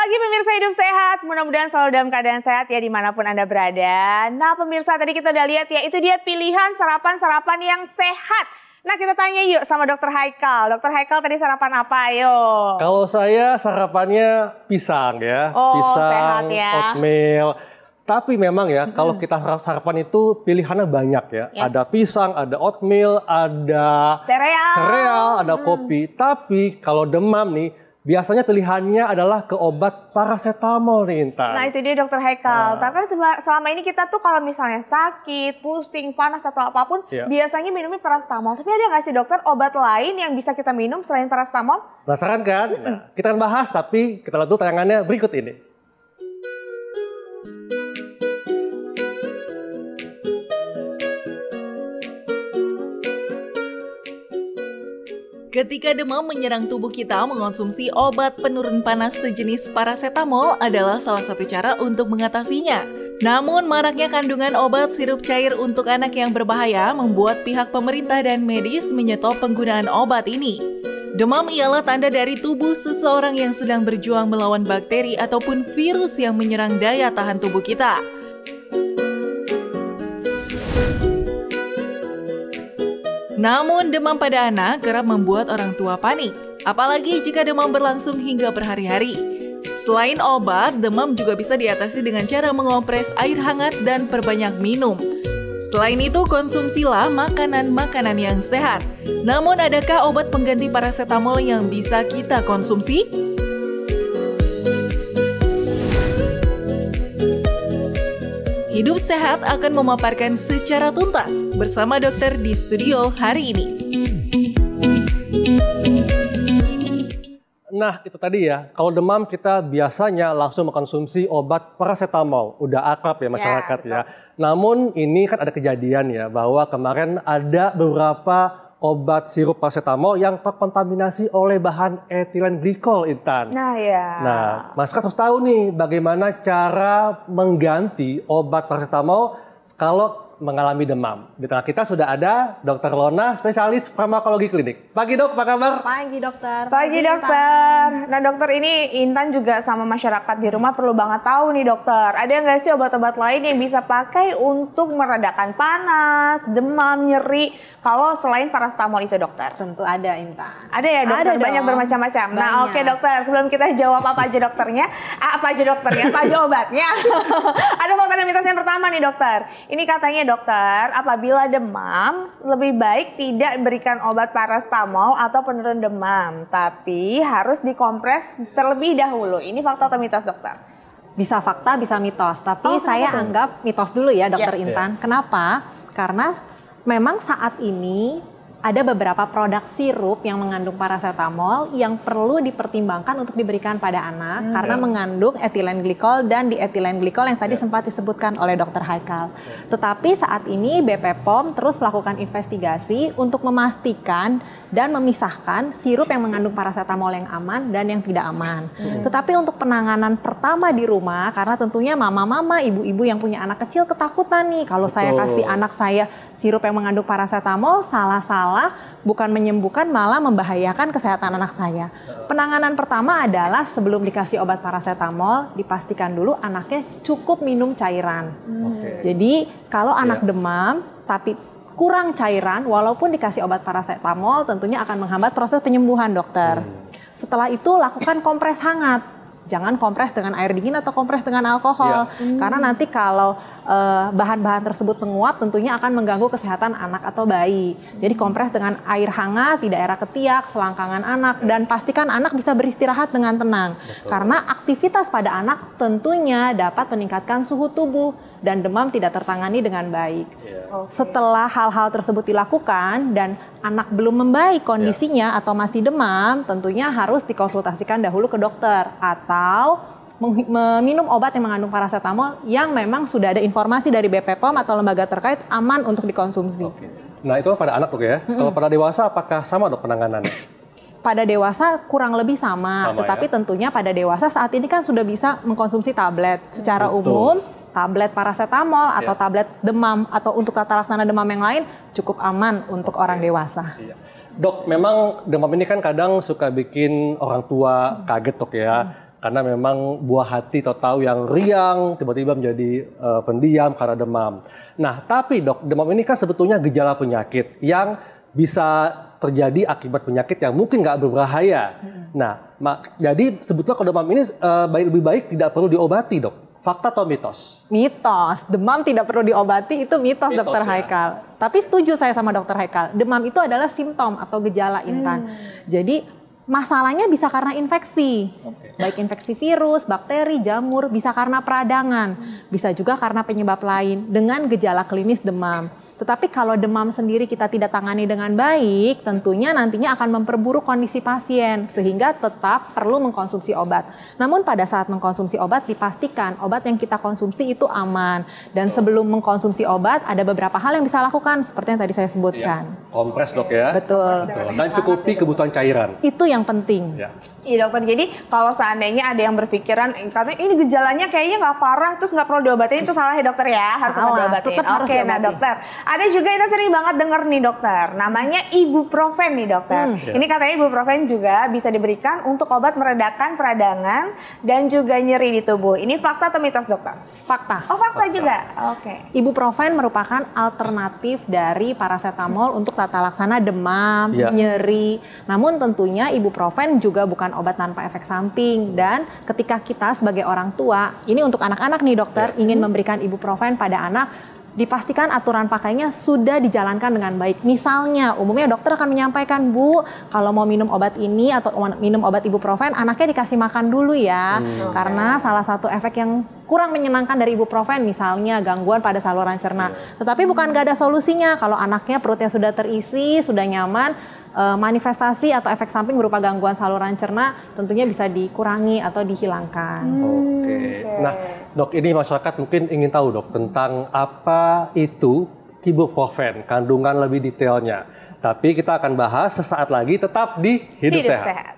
pagi pemirsa Hidup Sehat, mudah-mudahan selalu dalam keadaan sehat ya dimanapun Anda berada. Nah pemirsa tadi kita udah lihat ya, itu dia pilihan sarapan-sarapan yang sehat. Nah kita tanya yuk sama Dokter Haikal. Dokter Haikal tadi sarapan apa? Ayo. Kalau saya sarapannya pisang ya, Oh, pisang, sehat ya. oatmeal. Tapi memang ya, kalau kita sarapan itu pilihannya banyak ya. Yes. Ada pisang, ada oatmeal, ada sereal, ada kopi. Tapi kalau demam nih, biasanya pilihannya adalah ke obat paracetamol nih Intan. Nah itu dia Dokter Haikal. Tapi selama ini kita tuh kalau misalnya sakit, pusing, panas atau apapun, biasanya minumnya paracetamol. Tapi ada nggak sih dokter obat lain yang bisa kita minum selain paracetamol? Penasaran kan? Nah, kita akan bahas, tapi kita lihat dulu tayangannya berikut ini. Ketika demam menyerang tubuh kita, mengonsumsi obat penurun panas sejenis paracetamol adalah salah satu cara untuk mengatasinya. Namun, maraknya kandungan obat sirup cair untuk anak yang berbahaya membuat pihak pemerintah dan medis menyetop penggunaan obat ini. Demam ialah tanda dari tubuh seseorang yang sedang berjuang melawan bakteri ataupun virus yang menyerang daya tahan tubuh kita. Namun, demam pada anak kerap membuat orang tua panik, apalagi jika demam berlangsung hingga berhari-hari. Selain obat, demam juga bisa diatasi dengan cara mengompres air hangat dan perbanyak minum. Selain itu, konsumsilah makanan-makanan yang sehat. Namun, adakah obat pengganti paracetamol yang bisa kita konsumsi? Hidup Sehat akan memaparkan secara tuntas bersama dokter di studio hari ini. Nah, itu tadi ya, kalau demam kita biasanya langsung mengkonsumsi obat paracetamol. Udah akrab ya masyarakat ya. Namun ini kan ada kejadian ya, bahwa kemarin ada beberapa obat sirup paracetamol yang terkontaminasi oleh bahan etilen glikol, Intan. Nah ya. Nah, masyarakat harus tahu nih bagaimana cara mengganti obat paracetamol kalau mengalami demam. Di tengah kita sudah ada Dr. Lona, spesialis farmakologi klinik. Pagi dok, apa kabar? Pagi dokter. Pagi dokter. Nah dokter, ini Intan juga sama masyarakat di rumah perlu banget tahu nih dokter. Ada nggak sih obat-obat lain yang bisa pakai untuk meredakan panas, demam, nyeri, kalau selain paracetamol itu dokter? Tentu ada Intan. Ada ya dokter, ada banyak dong. bermacam-macam. Nah oke dokter, sebelum kita jawab apa aja dokternya, apa aja obatnya. Ada fakta dan mitos yang pertama nih dokter. Ini katanya dokter, apabila demam lebih baik tidak berikan obat paracetamol atau penurun demam, tapi harus dikompres terlebih dahulu. Ini fakta atau mitos dokter? Bisa fakta, bisa mitos. Tapi saya anggap mitos dulu ya dokter Intan. Kenapa? Karena memang saat ini ada beberapa produk sirup yang mengandung paracetamol yang perlu dipertimbangkan untuk diberikan pada anak karena mengandung etilen glikol dan dietilen glikol yang tadi sempat disebutkan oleh Dokter Haikal. Tetapi saat ini BP POM terus melakukan investigasi untuk memastikan dan memisahkan sirup yang mengandung paracetamol yang aman dan yang tidak aman. Tetapi untuk penanganan pertama di rumah, karena tentunya mama-mama, ibu-ibu yang punya anak kecil ketakutan nih kalau saya kasih anak saya sirup yang mengandung paracetamol, salah-salah bukan menyembuhkan malah membahayakan kesehatan anak saya. Penanganan pertama adalah sebelum dikasih obat paracetamol dipastikan dulu anaknya cukup minum cairan. Jadi kalau anak demam tapi kurang cairan walaupun dikasih obat paracetamol tentunya akan menghambat proses penyembuhan dokter. Setelah itu lakukan kompres hangat. Jangan kompres dengan air dingin atau kompres dengan alkohol. Karena nanti kalau bahan-bahan tersebut menguap tentunya akan mengganggu kesehatan anak atau bayi. Jadi kompres dengan air hangat di daerah ketiak, selangkangan anak. Dan pastikan anak bisa beristirahat dengan tenang. Karena aktivitas pada anak tentunya dapat meningkatkan suhu tubuh. Dan demam tidak tertangani dengan baik. Setelah hal-hal tersebut dilakukan dan anak belum membaik kondisinya atau masih demam, tentunya harus dikonsultasikan dahulu ke dokter atau meminum obat yang mengandung paracetamol yang memang sudah ada informasi dari BP POM atau lembaga terkait aman untuk dikonsumsi. Nah itu pada anak dok ya. Kalau pada dewasa apakah sama dok penanganannya? Pada dewasa kurang lebih sama tetapi tentunya pada dewasa saat ini kan sudah bisa mengkonsumsi tablet secara umum. Tablet paracetamol atau tablet demam atau untuk tata laksana demam yang lain cukup aman untuk orang dewasa. Dok, memang demam ini kan kadang suka bikin orang tua kaget dok ya. Karena memang buah hati tahu yang riang tiba-tiba menjadi pendiam karena demam. Nah, tapi dok, demam ini kan sebetulnya gejala penyakit yang bisa terjadi akibat penyakit yang mungkin nggak berbahaya. Nah, jadi sebetulnya kalau demam ini lebih baik tidak perlu diobati, dok. Fakta atau mitos? Mitos, demam tidak perlu diobati itu mitos Dokter ya. Haikal. Tapi setuju saya sama Dokter Haikal, demam itu adalah simptom atau gejala Intan. Jadi masalahnya bisa karena infeksi, baik infeksi virus, bakteri, jamur, bisa karena peradangan, bisa juga karena penyebab lain dengan gejala klinis demam. Tetapi kalau demam sendiri kita tidak tangani dengan baik, tentunya nantinya akan memperburuk kondisi pasien sehingga tetap perlu mengkonsumsi obat. Namun pada saat mengkonsumsi obat dipastikan obat yang kita konsumsi itu aman. Dan sebelum mengkonsumsi obat ada beberapa hal yang bisa lakukan seperti yang tadi saya sebutkan. Kompres, dok ya. Betul. Dan cukupi kebutuhan cairan. Itu yang penting. Ya. Iya dokter, jadi kalau seandainya ada yang berpikiran karena ini gejalanya kayaknya nggak parah terus nggak perlu diobatin, itu salah ya dokter ya, harus Salah, diobatin. tetap harus Oke, nah diobatin. dokter, ada juga kita sering banget denger nih dokter, namanya ibuprofen nih dokter. Ini katanya ibuprofen juga bisa diberikan untuk obat meredakan peradangan dan juga nyeri di tubuh. Ini fakta atau mitos dokter? Fakta. Oh fakta juga, oke. Ibuprofen merupakan alternatif dari paracetamol untuk tata laksana demam, Ya. nyeri. Namun tentunya ibuprofen juga bukan obat tanpa efek samping. Dan ketika kita sebagai orang tua, ini untuk anak-anak nih dokter, ingin memberikan ibuprofen pada anak, dipastikan aturan pakainya sudah dijalankan dengan baik. Misalnya, umumnya dokter akan menyampaikan, Bu, kalau mau minum obat ini atau minum obat ibuprofen, anaknya dikasih makan dulu ya. Karena salah satu efek yang kurang menyenangkan dari ibuprofen, misalnya gangguan pada saluran cerna. Tetapi bukan gak ada solusinya. Kalau anaknya perutnya sudah terisi, sudah nyaman, manifestasi atau efek samping berupa gangguan saluran cerna tentunya bisa dikurangi atau dihilangkan. Oke. Nah, dok, ini masyarakat mungkin ingin tahu dok tentang apa itu ibuprofen, kandungan lebih detailnya. Tapi kita akan bahas sesaat lagi, tetap di Hidup Sehat.